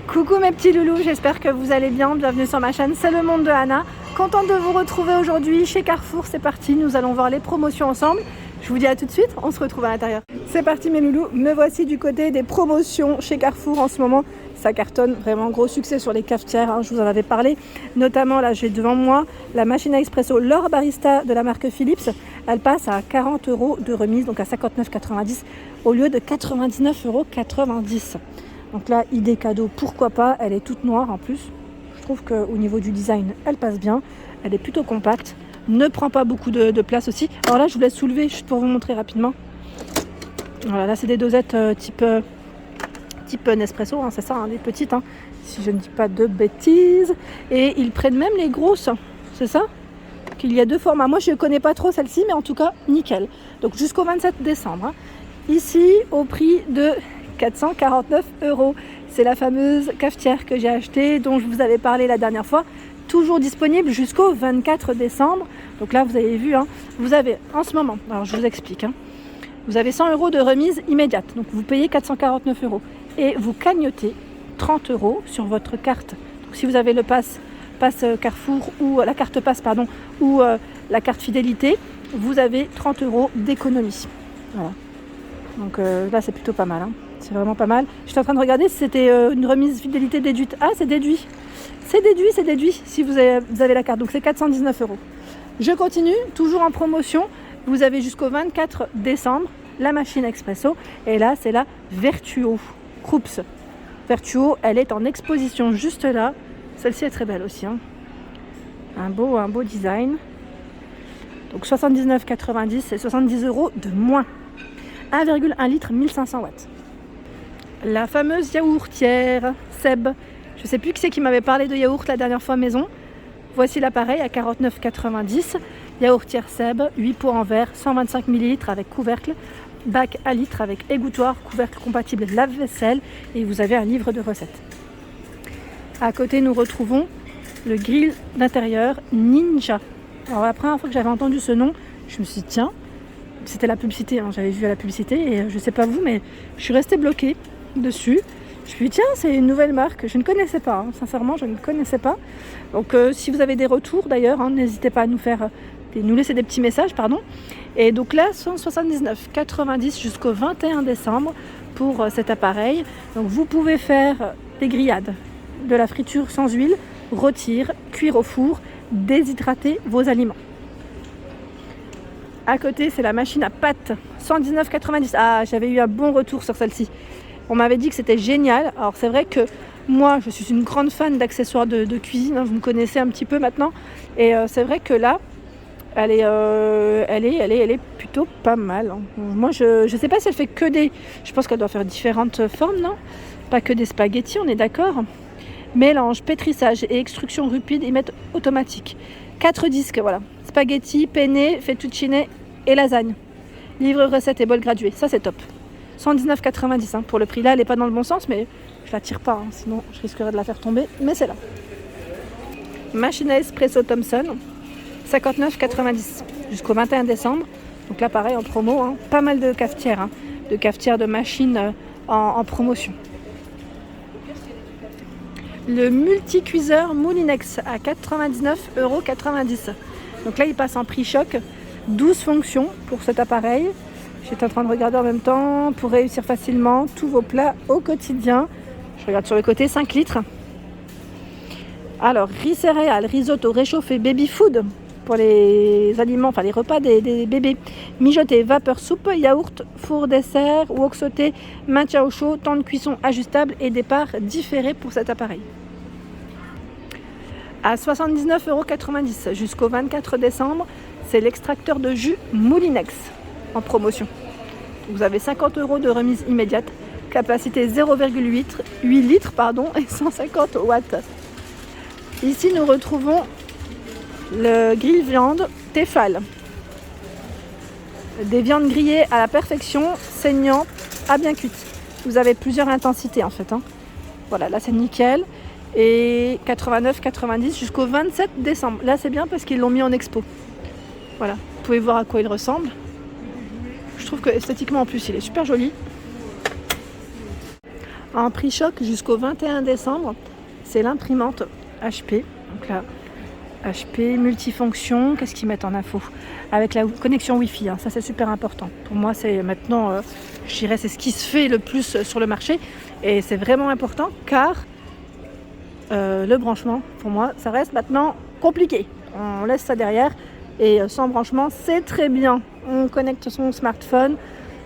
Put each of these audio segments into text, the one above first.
Coucou mes petits loulous, j'espère que vous allez bien, bienvenue sur ma chaîne, c'est le monde de Anna. Contente de vous retrouver aujourd'hui chez Carrefour, c'est parti, nous allons voir les promotions ensemble. Je vous dis à tout de suite, on se retrouve à l'intérieur. C'est parti mes loulous, me voici du côté des promotions chez Carrefour en ce moment. Ça cartonne, vraiment gros succès sur les cafetières, hein, je vous en avais parlé. Notamment là j'ai devant moi la machine à expresso L'Or Barista de la marque Philips. Elle passe à 40 € de remise, donc à 59,90 € au lieu de 99,90 €. Donc là, idée cadeau, pourquoi pas, elle est toute noire en plus. Je trouve qu'au niveau du design, elle passe bien. Elle est plutôt compacte, ne prend pas beaucoup de place aussi. Alors là, je vous laisse soulever juste pour vous montrer rapidement. Voilà, là c'est des dosettes type Nespresso, hein, c'est ça, hein, les petites, hein, si je ne dis pas de bêtises. Et ils prennent même les grosses, c'est ça? Qu'il y a deux formats. Moi, je ne connais pas trop celle-ci, mais en tout cas, nickel. Donc jusqu'au 27 décembre. Hein. Ici, au prix de 449 €. C'est la fameuse cafetière que j'ai achetée, dont je vous avais parlé la dernière fois. Toujours disponible jusqu'au 24 décembre. Donc là, vous avez vu, hein, vous avez en ce moment, alors je vous explique, hein, vous avez 100 € de remise immédiate. Donc vous payez 449 € et vous cagnotez 30 € sur votre carte. Donc si vous avez le pass Carrefour ou la carte pass, pardon, ou la carte fidélité, vous avez 30 € d'économie. Voilà. Donc là, c'est plutôt pas mal. Hein. C'est vraiment pas mal. J'étais en train de regarder si c'était une remise fidélité déduite. Ah, c'est déduit. C'est déduit si vous avez la carte. Donc c'est 419 €. Je continue, toujours en promotion. Vous avez jusqu'au 24 décembre la machine expresso. Et là, c'est la Vertuo Krups. Vertuo, elle est en exposition juste là. Celle-ci est très belle aussi. Hein. Un beau design. Donc 79,90 et 70 € de moins. 1,1 litre, 1500 watts. La fameuse yaourtière Seb. Je ne sais plus qui c'est qui m'avait parlé de yaourt la dernière fois maison. Voici l'appareil à 49,90 €. Yaourtière Seb, 8 pots en verre, 125 ml avec couvercle. Bac à litre avec égouttoir, couvercle compatible lave-vaisselle. Et vous avez un livre de recettes. À côté, nous retrouvons le grill d'intérieur Ninja. Alors la première fois que j'avais entendu ce nom, je me suis dit tiens, c'était la publicité, hein, j'avais vu à la publicité et je sais pas vous, mais je suis restée bloquée dessus. Je me suis dit tiens, c'est une nouvelle marque, je ne connaissais pas, hein, sincèrement je ne connaissais pas. Donc si vous avez des retours d'ailleurs, hein, n'hésitez pas à nous laisser des petits messages, pardon. Et donc là, 179,90 € jusqu'au 21 décembre pour cet appareil. Donc vous pouvez faire des grillades, de la friture sans huile, rôtir, cuire au four, déshydrater vos aliments. À côté, c'est la machine à pâtes, 119,90 €. Ah, j'avais eu un bon retour sur celle-ci. On m'avait dit que c'était génial. Alors c'est vrai que moi, je suis une grande fan d'accessoires de cuisine. Hein, vous me connaissez un petit peu maintenant. Et c'est vrai que là, elle est plutôt pas mal. Hein. Moi, je sais pas si elle fait que des... Je pense qu'elle doit faire différentes formes, non? Pas que des spaghettis, on est d'accord? Mélange, pétrissage et extrusion rapide et mettre automatique. 4 disques, voilà. Spaghetti, penne, fettuccine et lasagne. Livre, recettes et bol gradué. Ça, c'est top. 119,90 € hein, pour le prix. Là, elle n'est pas dans le bon sens, mais je la tire pas. Hein, sinon, je risquerais de la faire tomber. Mais c'est là. Machine à espresso Thomson. 59,90 € jusqu'au 21 décembre. Donc là, pareil, en promo. Hein, pas mal de cafetières. Hein, de machines en promotion. Le multi-cuiseur Moulinex à 99,90 €. Donc là, il passe en prix choc. 12 fonctions pour cet appareil. J'étais en train de regarder en même temps pour réussir facilement tous vos plats au quotidien. Je regarde sur le côté, 5 litres. Alors, riz céréales, risotto, réchauffé, baby food pour les aliments, enfin les repas des bébés. Mijoté, vapeur, soupe, yaourt, four dessert, wok sauté, maintien au chaud, temps de cuisson ajustable et départ différé pour cet appareil. À 79,90 € jusqu'au 24 décembre, c'est l'extracteur de jus Moulinex en promotion. Vous avez 50 € de remise immédiate, capacité 0,8 litres et 150 watts. Ici, nous retrouvons le grill viande Tefal. Des viandes grillées à la perfection, saignantes, à bien cuites. Vous avez plusieurs intensités en fait. Hein. Voilà, là c'est nickel. Et 89,90 jusqu'au 27 décembre. Là c'est bien parce qu'ils l'ont mis en expo. Voilà, vous pouvez voir à quoi il ressemble. Je trouve que esthétiquement en plus il est super joli. en prix choc jusqu'au 21 décembre. C'est l'imprimante HP. Donc là, HP multifonction. Qu'est-ce qu'ils mettent en info? Avec la connexion Wi-Fi. Hein. Ça, c'est super important. Pour moi, c'est maintenant, je dirais, c'est ce qui se fait le plus sur le marché. Et c'est vraiment important car le branchement, pour moi, ça reste maintenant compliqué. On laisse ça derrière et sans branchement, c'est très bien. On connecte son smartphone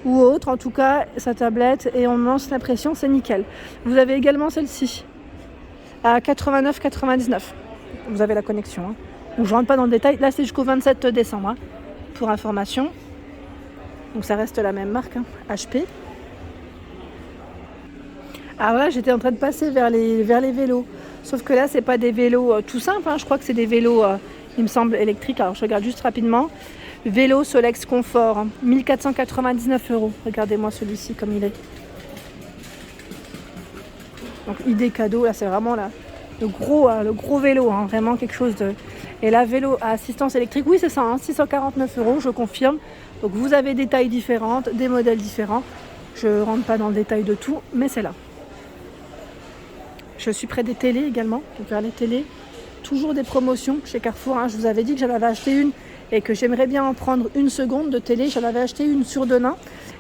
ou autre, en tout cas sa tablette, et on lance l'impression, c'est nickel. Vous avez également celle-ci à 89,99. Vous avez la connexion. Hein. Donc, je ne rentre pas dans le détail. Là, c'est jusqu'au 27 décembre, hein, pour information. Donc ça reste la même marque, hein, HP. Alors là, j'étais en train de passer vers les vélos. Sauf que là, c'est pas des vélos tout simples. Hein. Je crois que c'est des vélos, il me semble, électriques. Alors je regarde juste rapidement. Vélo Solex Confort, hein, 1499 €. Regardez-moi celui-ci comme il est. Donc idée cadeau, là c'est vraiment là, le gros vélo, hein, vraiment quelque chose de... Et là, vélo à assistance électrique, oui c'est ça, hein, 649 €, je confirme. Donc vous avez des tailles différentes, des modèles différents. Je ne rentre pas dans le détail de tout, mais c'est là. Je suis près des télés également, donc vers les télés. Toujours des promotions chez Carrefour, hein. Je vous avais dit que j'en avais acheté une et que j'aimerais bien en prendre une seconde de télé. J'en avais acheté une sur Denain.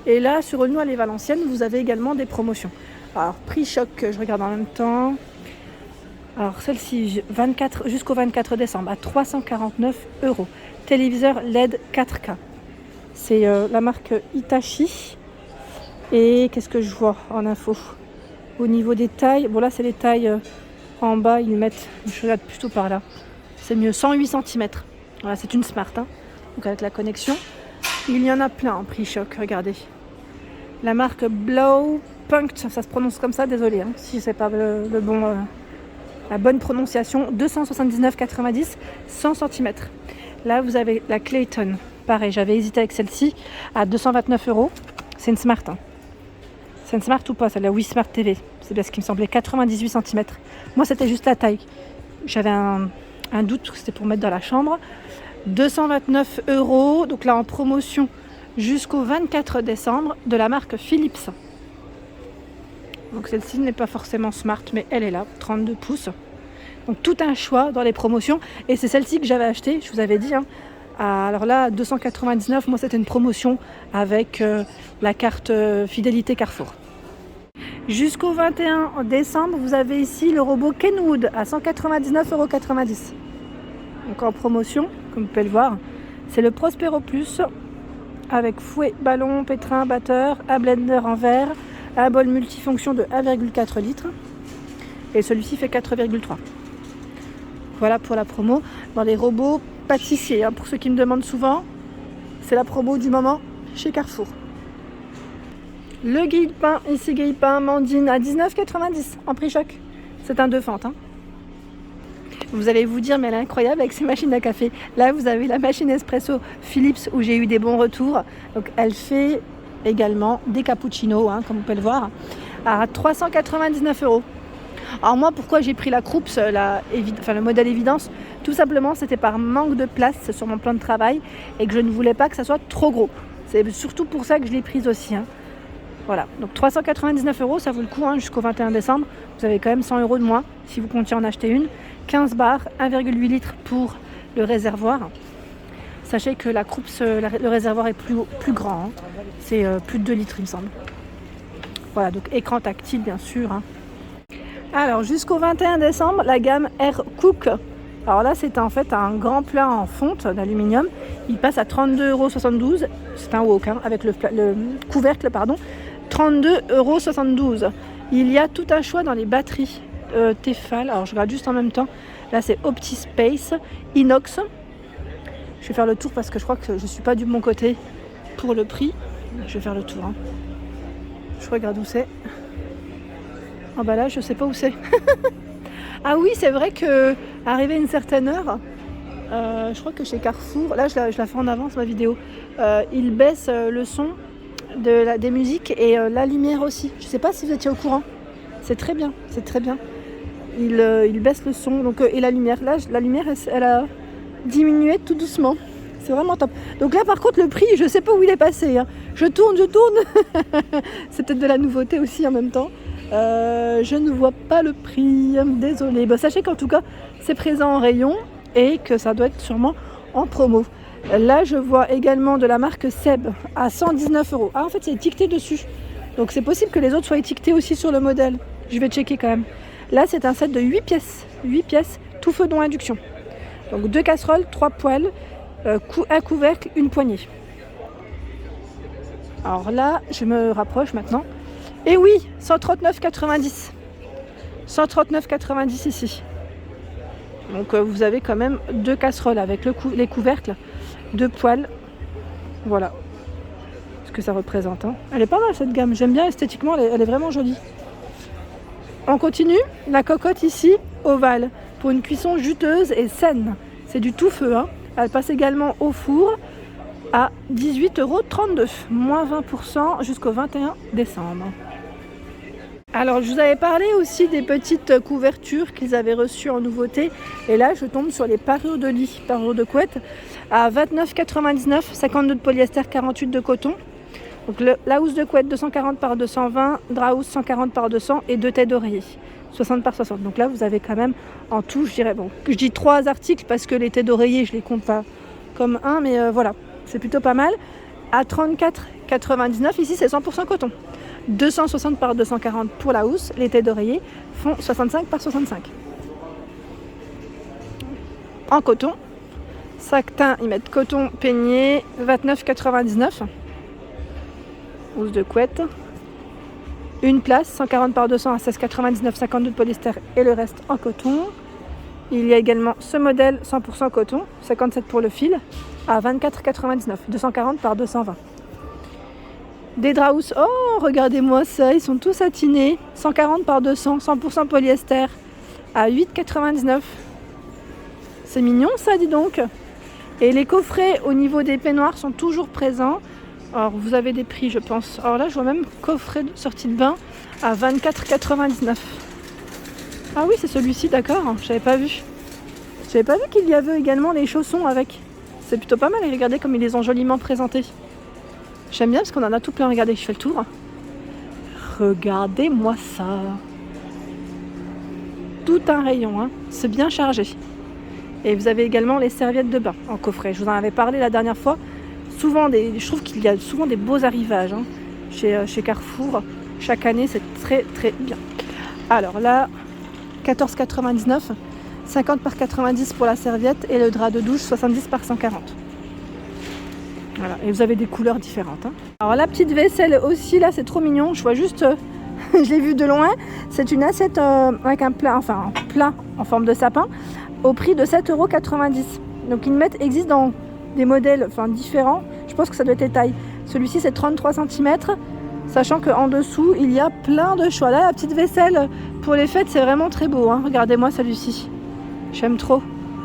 Et là, sur Aulnoy et Valenciennes, vous avez également des promotions. Alors, prix choc, je regarde en même temps. Alors, celle-ci, jusqu'au 24 décembre, à 349 €. Téléviseur LED 4K. C'est la marque Hitachi. Et qu'est-ce que je vois en info? Au niveau des tailles, bon là, c'est les tailles en bas, ils mettent, je regarde plutôt par là. C'est mieux, 108 cm. Voilà, c'est une Smart, hein, donc avec la connexion. Il y en a plein en prix choc, regardez. La marque Blaupunkt, ça se prononce comme ça, désolé, hein, si c'est pas la bonne prononciation. 279,90, 100 cm. Là, vous avez la Clayton. Pareil, j'avais hésité avec celle-ci, à 229 €. C'est une Smart. Hein. C'est une Smart ou pas, celle-là? Oui, Smart TV. C'est bien ce qui me semblait, 98 cm. Moi, c'était juste la taille. J'avais un doute, c'était pour mettre dans la chambre. 229 €, donc là en promotion jusqu'au 24 décembre, de la marque Philips. Donc celle-ci n'est pas forcément Smart, mais elle est là, 32 pouces. Donc tout un choix dans les promotions. Et c'est celle-ci que j'avais achetée, je vous avais dit. Hein. Alors là, 299, moi c'était une promotion avec la carte fidélité Carrefour. Jusqu'au 21 décembre, vous avez ici le robot Kenwood à 199,90 €. Donc en promotion, comme vous pouvez le voir, c'est le Prospero Plus avec fouet, ballon, pétrin, batteur, un blender en verre, un bol multifonction de 1,4 litres et celui-ci fait 4,3. Voilà pour la promo. Dans les robots pâtissiers, hein, pour ceux qui me demandent souvent, c'est la promo du moment chez Carrefour. Le grille-pain, ici grille-pain Mandine à 19,90 € en prix choc. C'est un 2 fentes. Hein. Vous allez vous dire, mais elle est incroyable avec ses machines à café. Là, vous avez la machine espresso Philips où j'ai eu des bons retours. Donc, elle fait également des cappuccinos, hein, comme vous pouvez le voir, à 399 €. Alors moi, pourquoi j'ai pris la Krups, le modèle évidence? Tout simplement, c'était par manque de place sur mon plan de travail et que je ne voulais pas que ça soit trop gros. C'est surtout pour ça que je l'ai prise aussi. Hein. Voilà, donc 399 €, ça vaut le coup, hein, jusqu'au 21 décembre. Vous avez quand même 100 € de moins si vous comptiez en acheter une. 15 bars, 1,8 litres pour le réservoir. Sachez que la Krups, le réservoir est plus grand. Hein. C'est plus de 2 litres, il me semble. Voilà, donc écran tactile, bien sûr. Hein. Alors, jusqu'au 21 décembre, la gamme Air Cook. Alors là, c'est en fait un grand plat en fonte d'aluminium. Il passe à 32,72 €. C'est un wok, hein, avec le couvercle, pardon. 32,72 €. Il y a tout un choix dans les batteries Tefal. Alors, je regarde juste en même temps. Là, c'est OptiSpace Inox. Je vais faire le tour parce que je crois que je ne suis pas du bon côté pour le prix. Je vais faire le tour. Hein. Je regarde où c'est. Ah bah là, je ne sais pas où c'est. Ah oui, c'est vrai qu'arrivé à une certaine heure, je crois que chez Carrefour, là je la fais en avance ma vidéo, ils baissent le son des musiques et la lumière aussi. Je ne sais pas si vous étiez au courant. C'est très bien, c'est très bien. Ils baissent le son donc, et la lumière. Là, la lumière, elle a diminué tout doucement. C'est vraiment top. Donc là, par contre, le prix, je ne sais pas où il est passé. Hein. Je tourne. C'est peut-être de la nouveauté aussi en même temps. Je ne vois pas le prix, désolé. Bah, sachez qu'en tout cas, c'est présent en rayon et que ça doit être sûrement en promo. Là, je vois également de la marque Seb à 119 €. Ah, en fait, c'est étiqueté dessus. Donc, c'est possible que les autres soient étiquetés aussi sur le modèle. Je vais checker quand même. Là, c'est un set de 8 pièces. 8 pièces, tout feu dont induction. Donc, 2 casseroles, 3 poêles, un couvercle, une poignée. Alors là, je me rapproche maintenant. Et oui, 139,90. 139,90 ici. Donc vous avez quand même 2 casseroles avec les couvercles, 2 poêles. Voilà ce que ça représente. Hein. Elle est pas mal cette gamme. J'aime bien esthétiquement, elle est vraiment jolie. On continue. La cocotte ici, ovale, pour une cuisson juteuse et saine. C'est du tout feu. Hein. Elle passe également au four à 18,32 €, moins 20% jusqu'au 21 décembre. Alors je vous avais parlé aussi des petites couvertures qu'ils avaient reçues en nouveauté. Et là je tombe sur les parures de lit, parures de couette à 29,99 €, 52 de polyester, 48 de coton. Donc la housse de couette 240 par 220, drap housse 140 par 200 et 2 têtes d'oreiller 60 par 60. Donc là vous avez quand même en tout, je dirais, bon, je dis 3 articles parce que les têtes d'oreiller je les compte pas comme un, mais voilà, c'est plutôt pas mal. À 34,99 €, ici c'est 100% coton. 260 par 240 pour la housse, les têtes d'oreiller font 65 par 65. En coton, Sactin, ils mettent coton peigné, 29,99 €. Housse de couette. Une place, 140 par 200 à 16,99, 52 de polyester et le reste en coton. Il y a également ce modèle 100% coton, 57 pour le fil, à 24,99, 240 par 220. Des draps housses, oh regardez-moi ça, ils sont tous satinés, 140 par 200, 100% polyester, à 8,99. C'est mignon ça, dis donc. Et les coffrets au niveau des peignoirs sont toujours présents. Alors vous avez des prix, je pense. Alors là je vois même coffret de sortie de bain à 24,99. Ah oui, c'est celui-ci, d'accord, j'avais pas vu. J'avais pas vu qu'il y avait également les chaussons avec. C'est plutôt pas mal, et regardez comme ils les ont joliment présentés. J'aime bien parce qu'on en a tout plein. Regardez, je fais le tour. Regardez-moi ça. Tout un rayon, hein. C'est bien chargé. Et vous avez également les serviettes de bain en coffret. Je vous en avais parlé la dernière fois. Je trouve qu'il y a souvent des beaux arrivages hein, chez Carrefour. Chaque année, c'est très très bien. Alors là, 14,99, 50 par 90 pour la serviette et le drap de douche 70 par 140. Voilà, et vous avez des couleurs différentes. Hein. Alors la petite vaisselle aussi, là c'est trop mignon. Je vois juste, je l'ai vu de loin. C'est une assiette avec un plat en forme de sapin au prix de 7,90 €. Donc existe dans des modèles différents. Je pense que ça doit être les tailles. Celui-ci c'est 33 cm. Sachant qu'en dessous il y a plein de choix. Là la petite vaisselle pour les fêtes c'est vraiment très beau. Hein. Regardez-moi celui-ci. J'aime trop.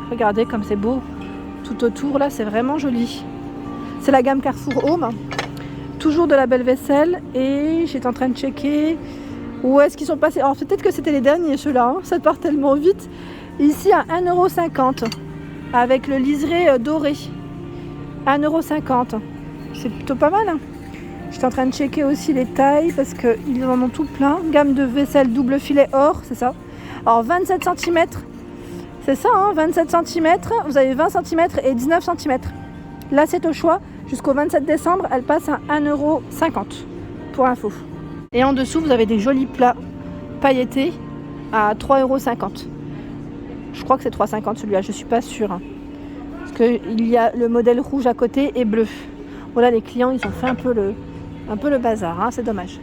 Regardez comme c'est beau. Tout autour là c'est vraiment joli. C'est la gamme Carrefour Home. Toujours de la belle vaisselle. Et j'étais en train de checker où est-ce qu'ils sont passés. Alors peut-être que c'était les derniers ceux-là. Hein. Ça part tellement vite. Ici à 1,50 € avec le liseré doré. 1,50 €. C'est plutôt pas mal. Hein. J'étais en train de checker aussi les tailles parce qu'ils en ont tout plein. Gamme de vaisselle double filet or, c'est ça. Alors 27 cm. C'est ça, hein, 27 cm. Vous avez 20 cm et 19 cm. Là, c'est au choix. Jusqu'au 27 décembre, elle passe à 1,50 € pour info. Et en dessous, vous avez des jolis plats pailletés à 3,50 €. Je crois que c'est 3,50 € celui-là, je ne suis pas sûre. Hein. Parce qu'il y a le modèle rouge à côté et bleu. Voilà, les clients, ils ont fait un peu le bazar, hein, c'est dommage.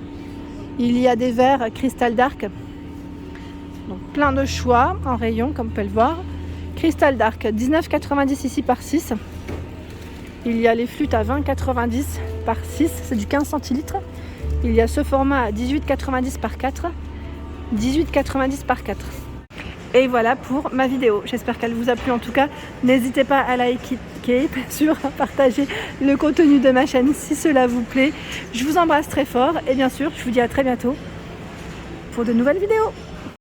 Il y a des verres Cristal Dark. Donc plein de choix en rayon, comme vous pouvez le voir. Cristal Dark, 19,90 € ici par 6. Il y a les flûtes à 20,90 € par 6, c'est du 15 centilitres. Il y a ce format à 18,90 € par 4, 18,90 € par 4. Et voilà pour ma vidéo. J'espère qu'elle vous a plu en tout cas. N'hésitez pas à liker, bien sûr, à partager le contenu de ma chaîne si cela vous plaît. Je vous embrasse très fort et bien sûr, je vous dis à très bientôt pour de nouvelles vidéos.